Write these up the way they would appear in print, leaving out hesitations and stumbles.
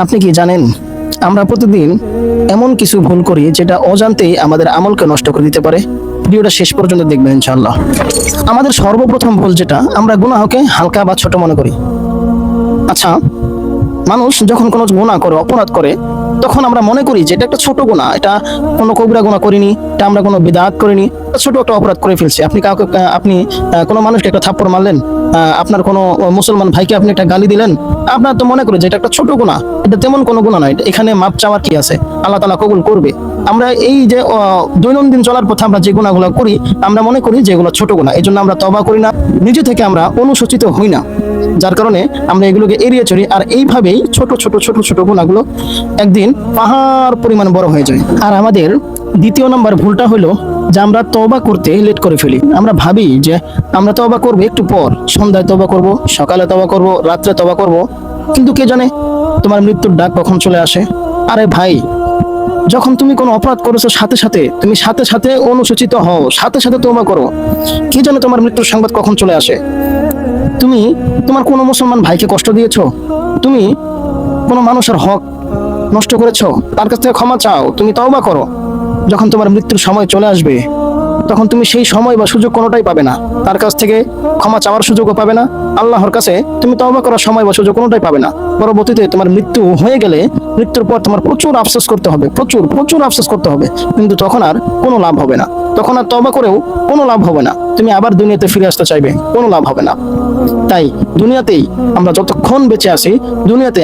আপনি কি জানেন আমরা প্রতিদিন এমন কিছু ভুল করি যেটা অজান্তেই আমাদের আমলকে নষ্ট করে দিতে পারে? ভিডিওটা শেষ পর্যন্ত দেখবেন ইনশাআল্লাহ। আমাদের সর্বপ্রথম ভুল যেটা, আমরা গুনাহকে হালকা বা ছোট মনে করি। আচ্ছা, মানুষ যখন কোনো গুনাহ করে, অপরাধ করে, তখন আমরা মনে করি যে এটা একটা ছোট গুনাহ, এটা কোনো কবিরা গুনাহ করিনি, এটা আমরা কোনো বিদআত করিনি, ছোট একটা অপরাধ করে ফেলছি। আপনি কোনো মানুষকে একটা থাপ্পড় মারলেন, আপনার কোনো মুসলমান ভাইকে আপনি একটা গালি দিলেন, আপনার তো মনে করি যে এটা একটা ছোট গুনাহ, এটা তেমন কোনো গুনাহ নয়, এখানে মাপ চাওয়ার কি আছে, আল্লাহ তাআলা কবুল করবে। আমরা এই যে দৈনন্দিন চলার পথে আমরা যে গুনাহগুলো করি, আমরা মনে করি যে এগুলো ছোট গুনাহ, এই জন্য আমরা তওবা করি না, নিজে থেকে আমরা অনুশোচিত হই না, যার কারণে আমরা এগুলোকে এড়িয়ে চলি। আর এইভাবেই ছোট ছোট ছোট ছোট গুনাহগুলো একদিন পাহাড় পরিমাণ বড় হয়ে যায়। আর আমাদের দ্বিতীয় নাম্বার ভুলটা হলো যে আমরা তওবা করতে লেট করে ফেলি। আমরা ভাবি যে আমরা তওবা করব একটু পর, সন্ধ্যায় তওবা করব, সকালে তওবা করব, রাত্রে তওবা করব, কিন্তু কে জানে তোমার মৃত্যুর ডাক কখন চলে আসে। আরে ভাই, যখন তুমি কোনো অপরাধ করেছো সাথে সাথে অনুশোচিত হও, সাথে সাথে তওবা করো, কে জানে তোমার মৃত্যুর সংবাদ কখন চলে আসে। তুমি তোমার কোনো মুসলমান ভাইকে কষ্ট দিয়েছো, তুমি কোনো মানুষের হক নষ্ট করেছো, তার কাছ থেকে ক্ষমা চাও, তুমি তওবা করো। যখন তোমার মৃত্যুর সময় চলে আসবে, তখন তুমি সেই সময় বা সুযোগ কোনোটাই পাবে না, তার কাছ থেকে ক্ষমা চাওয়ার সুযোগও পাবে না, আল্লাহর কাছে তুমি তওবা করার সময় বা সুযোগ কোনোটাই পাবে না। পরবর্তীতে তোমার মৃত্যু হয়ে গেলে, মৃত্যুর পর তোমার প্রচুর আফসোস করতে হবে, প্রচুর আফসোস করতে হবে, কিন্তু তখন আর কোনো লাভ হবে না, তখন আর তওবা করেও কোনো লাভ হবে না, তুমি আবার দুনিয়াতে ফিরে আসতে চাইবে, কোনো লাভ হবে না। তাই দুনিয়াতেই আমরা যতক্ষণ বেঁচে আছি, দুনিয়াতে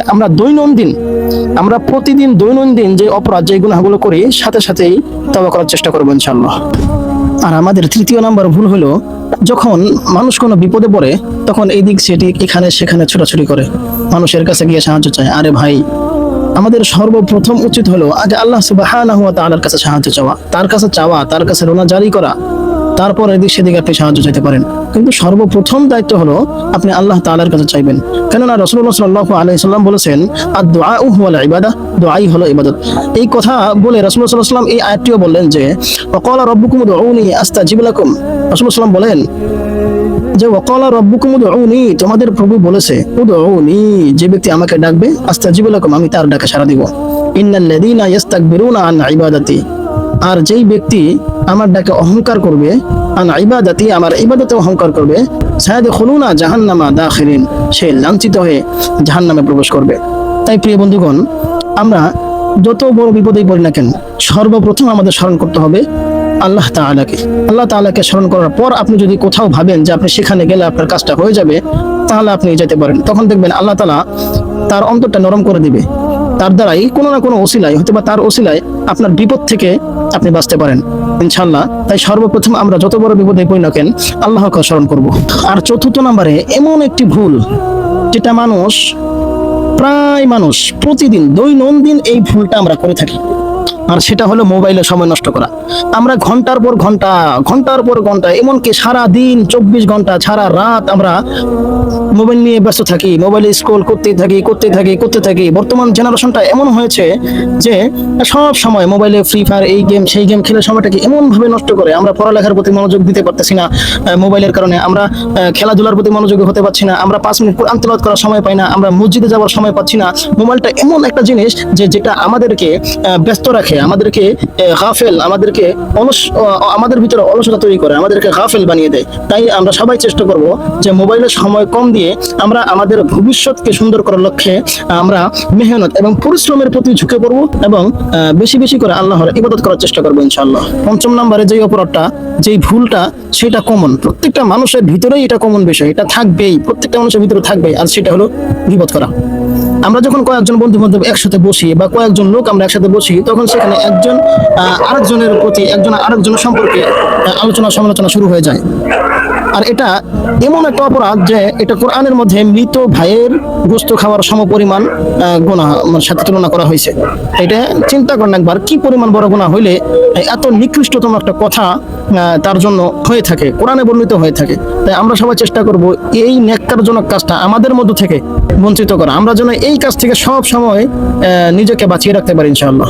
আমরা প্রতিদিন দৈনন্দিন যে অপরাধ, যে গুনাহগুলো করি, সাথে সাথেই তওবা করার চেষ্টা করবো ইনশাআল্লাহ। আর আমাদের তৃতীয় নাম্বার ভুল হলো, যখন মানুষ কোনো বিপদে পড়ে, তখন এইদিক সেদিক, এখানে সেখানে ছোটাছুটি করে, মানুষের কাছে গিয়ে সাহায্য চায়। আরে ভাই, আমাদের সর্বপ্রথম উচিত হলো আগে আল্লাহ সুবহানাহু ওয়া তাআলার কাছে সাহায্য চাওয়া, তার কাছে রোনা জারি করা, তারপর এদিক সেদিক আপনি সাহায্য চাইতে পারেন। কিন্তু সর্বপ্রথম দায়িত্ব হলো আপনি আল্লাহ তাআলার কাছে চাইবেন, কেননা রাসূলুল্লাহ সাল্লাল্লাহু আলাইহি ওয়াসাল্লাম বলেছেন, আদ-দুআউ হুয়াল ইবাদাহ, দুআই হলো ইবাদত। এই কথা বলে রাসূলুল্লাহ সাল্লাল্লাহু আলাইহি ওয়াসাল্লাম এই আয়াতটিও বললেন যে ওয়াকালা রাব্বুকুম উদউনি আস্তাজিব লাকুম। রাসূলুল্লাহ সাল্লাল্লাহু আলাইহি ওয়াসাল্লাম বলেন যে ওয়াকালা রাব্বুকুম উদউনি, তোমাদের প্রভু বলেছে, উদউনি, যে ব্যক্তি আমাকে ডাকবে, আস্তাজিব লাকুম, আমি তার ডাকে সাড়া দিব। ইন্নাল্লাযীনা ইস্তাকবিরুনা আন ইবাদাতি, আর যেই ব্যক্তি আমার ডাকে অহংকার করবে, আন ইবাদাতি, আমার ইবাদতে অহংকার করবে, সায়াদখুলুনা জাহান্নামা দাখিরিন, সে লাঞ্ছিত হয়ে জাহান্নামে প্রবেশ করবে। তাই প্রিয় বন্ধুগণ, আমরা যত বড় বিপদেই পড়ি না কেন, সর্বপ্রথম আমাদের স্মরণ করতে হবে আল্লাহ তাআলাকে স্মরণ করার পর আপনি যদি কোথাও ভাবেন যে আপনি সেখানে গেলে আপনার কাজটা হয়ে যাবে, তাহলে আপনি যেতে পারেন। তখন দেখবেন আল্লাহ তাআলা তার অন্তরটা নরম করে দিবে, তার দ্বারাই কোনো না কোনো ওসিলায়, হয়তো বা তার ওসিলায় আপনার বিপদ থেকে আপনি বাঁচতে পারেন ইনশাআল্লাহ। তাই সর্বপ্রথম আমরা যত বড় বিপদে পড়ি না কেন, আল্লাহকে স্মরণ করব। আর চতুর্থ নম্বরে এমন একটি ভুল, যেটা প্রায় মানুষ প্রতিদিন দৈনন্দিন এই ভুলটা আমরা করে থাকি, আর সেটা হলো মোবাইলে সময় নষ্ট করা। আমরা ঘন্টার পর ঘন্টা, এমনকি সারা দিন 24 ঘন্টা, সারা রাত আমরা মোবাইল নিয়ে ব্যস্ত থাকি, মোবাইলে স্ক্রল করতে থাকি। বর্তমান জেনারেশনটা এমন হয়েছে যে সব সময় মোবাইলে ফ্রি ফায়ার, এই গেম সেই গেম খেলে সময়টাকে এমন ভাবে নষ্ট করে, আমরা পড়ালেখার প্রতি মনোযোগ দিতে পারতেছি না মোবাইলের কারণে, আমরা খেলাধুলার প্রতি মনোযোগী হতে পারছি না, আমরা 5 মিনিট কোরআন তেলাওয়াত করার সময় পাই না, আমরা মসজিদে যাওয়ার সময় পাচ্ছি না। মোবাইলটা এমন একটা জিনিস যেটা আমাদেরকে ব্যস্ত রাখে, আমাদেরকে গাফেল, আমাদের ভিতরে অলসতা তৈরি করে, আমাদেরকে গাফেল বানিয়ে দেয়। তাই আমরা সবাই চেষ্টা করব যে মোবাইলের সময় কম দিয়ে আমরা আমাদের ভবিষ্যৎকে সুন্দর করার লক্ষ্যে আমরা মেহনত এবং পরিশ্রমের প্রতি ঝুঁকে পড়ব এবং বেশি বেশি করে আল্লাহর ইবাদত করার চেষ্টা করবো ইনশাআল্লাহ। পঞ্চম নম্বরে যেই অপরাধটা, যেই ভুলটা, সেটা কমন, প্রত্যেকটা মানুষের ভিতরেই এটা কমন বিষয়, এটা থাকবেই, প্রত্যেকটা মানুষের ভিতরে থাকবেই, আর সেটা হলো গীবত করা। আমরা যখন কয়েকজন বন্ধু বান্ধব একসাথে বসি বা কয়েকজন লোক আমরা একসাথে বসি, তখন সেখানে একজন আরেকজনের সম্পর্কে আলোচনা সমালোচনা শুরু হয়ে যায়। আর এটা এমন একটা অপরাধ যে এটা কোরআনের মধ্যে মৃত ভাইয়ের গোশত খাওয়ার সমপরিমাণ গুনাহ সাথে তুলনা করা হয়েছে। এটা চিন্তা করেন একবার, কি পরিমাণ বড় গুনাহ হইলে এত নিকৃষ্টতম একটা কথা তার জন্য হয়ে থাকে, কোরআনে বর্ণিত হয়ে থাকে। তাই আমরা সবাই চেষ্টা করব এই নেককারজনক কাজটা আমাদের মধ্য থেকে বঞ্চিত করা, আমরা যেন এই কাজ থেকে সব সময় নিজেকে বাঁচিয়ে রাখতে পারি ইনশাআল্লাহ।